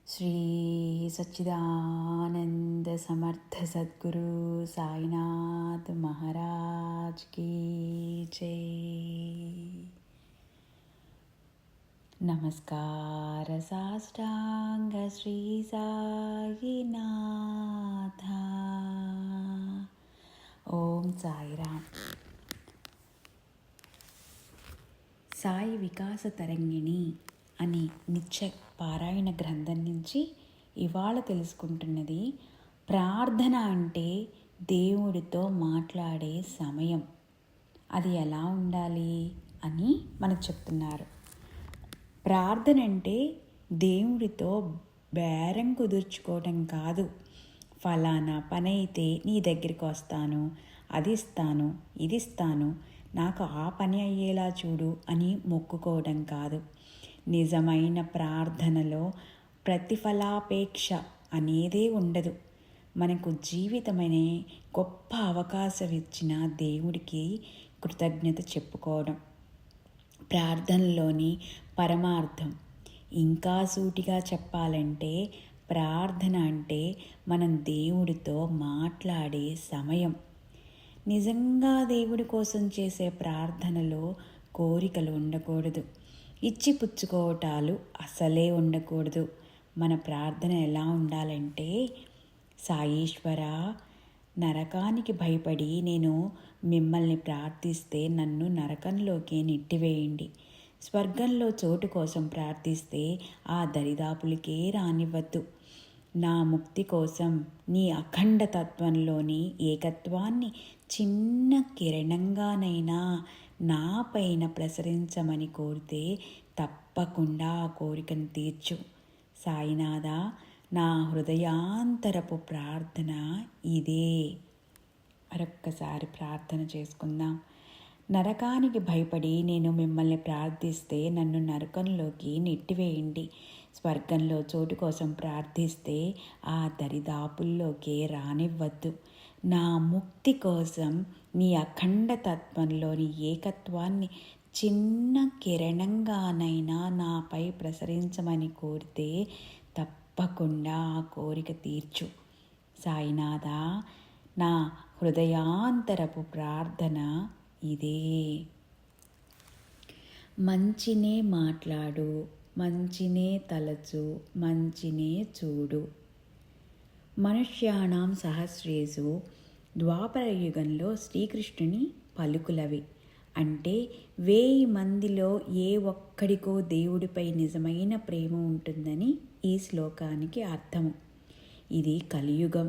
శ్రీ సచ్చిదానంద సమర్థ సద్గురు సాయినాథ్ మహారాజ్ కీ జై. నమస్కార సాష్టాంగ శ్రీ సాయినాథ. ఓం సాయిరామ్. సాయి వికాస తరంగిణి అనే నిత్య పారాయణ గ్రంథం నుంచి ఇవాళ తెలుసుకుంటున్నది ప్రార్థన అంటే దేవుడితో మాట్లాడే సమయం. అది ఎలా ఉండాలి అని మనకు చెప్తున్నారు. ప్రార్థన అంటే దేవుడితో బేరం కుదుర్చుకోవడం కాదు. ఫలానా పని అయితే నీ దగ్గరికి వస్తాను, అది ఇస్తాను, ఇది ఇస్తాను, నాకు ఆ పని అయ్యేలా చూడు అని మొక్కుకోవడం కాదు. నిజమైన ప్రార్థనలో ప్రతిఫలాపేక్ష అనేదే ఉండదు. మనకు జీవితమనే గొప్ప అవకాశం ఇచ్చిన దేవుడికి కృతజ్ఞత చెప్పుకోవడం ప్రార్థనలోని పరమార్థం. ఇంకా సూటిగా చెప్పాలంటే ప్రార్థన అంటే మనం దేవుడితో మాట్లాడే సమయం. నిజంగా దేవుడి కోసం చేసే ప్రార్థనలో కోరికలు ఉండకూడదు, ఇచ్చిపుచ్చుకోవటాలు అసలే ఉండకూడదు. మన ప్రార్థన ఎలా ఉండాలంటే, సాయీశ్వర, నరకానికి భయపడి నేను మిమ్మల్ని ప్రార్థిస్తే నన్ను నరకంలోకి నెట్టివేయండి. స్వర్గంలో చోటు కోసం ప్రార్థిస్తే ఆ దరిదాపులకే రానివ్వద్దు. నా ముక్తి కోసం నీ అఖండ తత్వంలోని ఏకత్వాన్ని చిన్న కిరణంగానైనా నా పైన ప్రసరించమని కోరితే తప్పకుండా ఆ కోరికను తీర్చు. సాయినాథ, నా హృదయాంతరపు ప్రార్థన ఇదే. మరొక్కసారి ప్రార్థన చేసుకుందాం. నరకానికి భయపడి నేను మిమ్మల్ని ప్రార్థిస్తే నన్ను నరకంలోకి నెట్టివేయండి. స్వర్గంలో చోటు కోసం ప్రార్థిస్తే ఆ దరిదాపుల్లోకే రానివ్వద్దు. నా ముక్తి కోసం నీ అఖండ తత్వంలోని ఏకత్వాన్ని చిన్న కిరణంగానైనా నాపై ప్రసరించమని కోరితే తప్పకుండా ఆ కోరిక తీర్చు. సాయినాథ, నా హృదయాంతరపు ప్రార్థన ఇదే. మంచినే మాట్లాడు, మంచినే తలచు, మంచినే చూడు. మనుష్యాణం సహస్రేషు ద్వాపర యుగంలో శ్రీకృష్ణుని పలుకులవి. అంటే 1000 మందిలో ఏ ఒక్కడికో దేవుడిపై నిజమైన ప్రేమ ఉంటుందని ఈ శ్లోకానికి అర్థము. ఇది కలియుగం.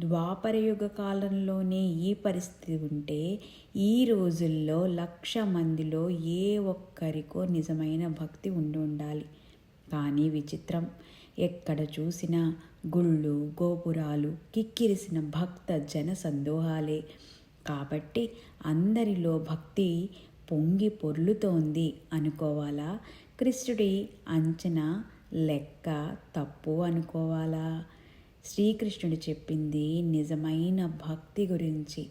ద్వాపరయుగ కాలంలోనే ఈ పరిస్థితి ఉంటే ఈ రోజుల్లో 1,00,000 మందిలో ఏ ఒక్కరికో నిజమైన భక్తి ఉండాలి. కానీ విచిత్రం, ఎక్కడ చూసినా గుళ్ళు, గోపురాలు, కిక్కిరిసిన భక్త జన సందోహాలే. కాబట్టి అందరిలో భక్తి పొంగి పొర్లుతోంది అనుకోవాలా? కృష్ణుడి అంచనా లెక్క తప్పు అనుకోవాలా? శ్రీకృష్ణుడు చెప్పింది నిజమైన భక్తి గురించి.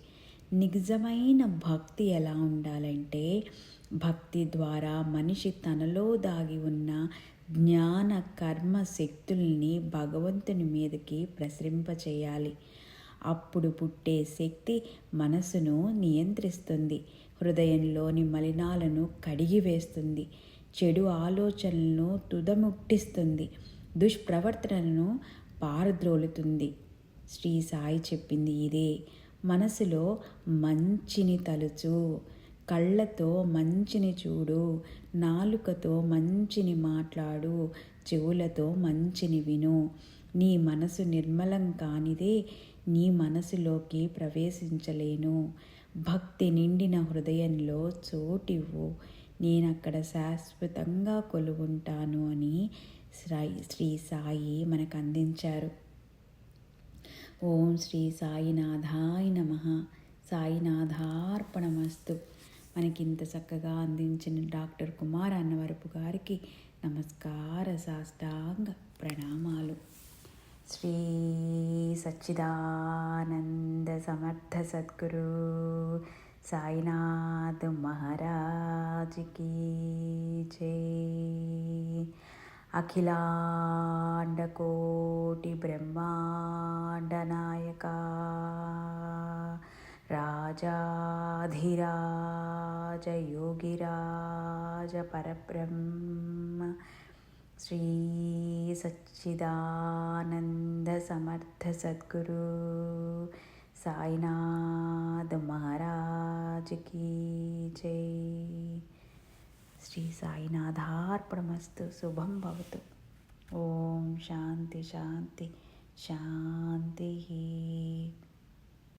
నిజమైన భక్తి ఎలా ఉండాలంటే, భక్తి ద్వారా మనిషి తనలో దాగి ఉన్న జ్ఞాన కర్మ శక్తుల్ని భగవంతుని మీదకి ప్రసరింపచేయాలి. అప్పుడు పుట్టే శక్తి మనసును నియంత్రిస్తుంది, హృదయంలోని మలినాలను కడిగివేస్తుంది, చెడు ఆలోచనలను తుదముట్టిస్తుంది, దుష్ప్రవర్తనలను పారద్రోలుతుంది. శ్రీ సాయి చెప్పింది ఇదే. మనసులో మంచిని తలుచు, కళ్ళతో మంచిని చూడు, నాలుకతో మంచిని మాట్లాడు, చెవులతో మంచిని విను. నీ మనసు నిర్మలం కానిదే నీ మనసులోకి ప్రవేశించలేను. భక్తి నిండిన హృదయంలో చోటివ్వు, నేనక్కడ శాశ్వతంగా కొలువుంటాను అని శ్రీ సాయి మనకు అందించారు. ఓం శ్రీ సాయినాథాయ నమః. సాయినాథార్పణమస్తు. మనకింత చక్కగా అందించిన డాక్టర్ కుమార్ అన్నవరపు గారికి నమస్కార సాష్టాంగ ప్రణామాలు. శ్రీ సచ్చిదానంద సమర్థ సద్గురు సాయినాథ్ మహారాజ్ కీ జై. అఖిలాండ కోటి బ్రహ్మాండ నాయక రాజాధిరాజ యోగిరాజ పరబ్రహ్మ శ్రీ సచ్చిదానంద సమర్థ సద్గురు సాయినాథ్ మహారాజ్ కీ జై. శ్రీ సాయినాథార్పణమస్తు. శుభం భవతు. ఓం శాంతి శాంతి శాంతి.